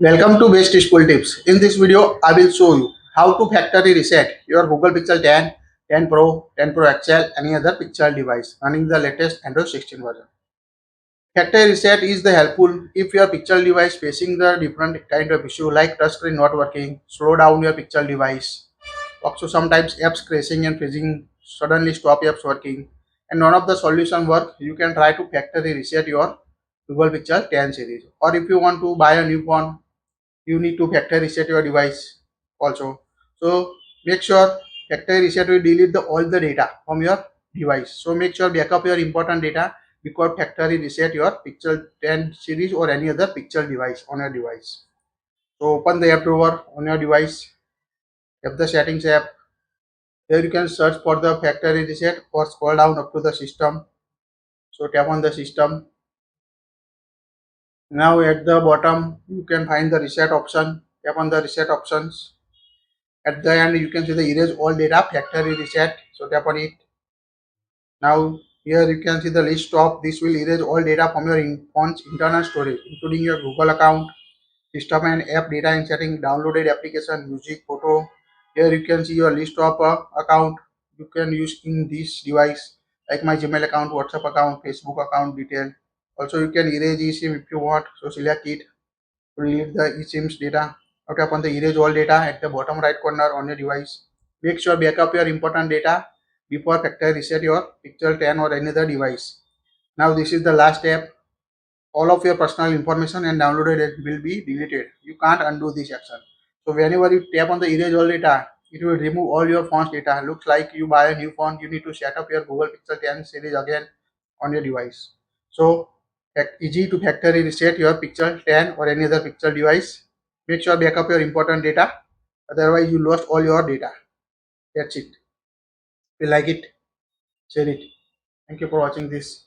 Welcome to Best School Tips. In this video, I will show you how to factory reset your Google Pixel 10, 10 Pro, 10 Pro XL, any other Pixel device running the latest Android 16 version. Factory reset is the helpful if your Pixel device facing the different kind of issue like touchscreen not working, slow down your Pixel device. Also sometimes apps crashing and freezing, suddenly stop apps working, and none of the solution work. You can try to factory reset your Google Pixel 10 series. Or if you want to buy a new phone, you need to factory reset your device also. So make sure factory reset will delete all the data from your device. So make sure backup your important data before factory reset your Pixel 10 series or any other Pixel device on your device. So open the app drawer on your device, tap the settings app. Here you can search for the factory reset or scroll down up to the system. So tap on the system. Now at the bottom you can find the reset option. Tap on the reset options. At the end, you can see the erase all data factory reset. So tap on it. Now here you can see the list of this will erase all data from your phone's internal storage, including your Google account, system and app data and setting, downloaded application, music, photo. Here you can see your list of account you can use in this device, like my Gmail account, WhatsApp account, Facebook account detail. Also, you can erase eSIM if you want. So select it to delete the eSIM's data. Now tap on the erase all data at the bottom right corner on your device. Make sure backup your important data before factory reset your Pixel 10 or any other device. Now this is the last step. All of your personal information and downloaded it will be deleted. You can't undo this action. So whenever you tap on the erase all data, it will remove all your phone's data. Looks like you buy a new phone, you need to set up your Google Pixel 10 series again on your device. So easy to factory reset your Pixel 10 or any other Pixel device. Make sure backup your important data. Otherwise, you lost all your data. That's it. If you like it, share it. Thank you for watching this.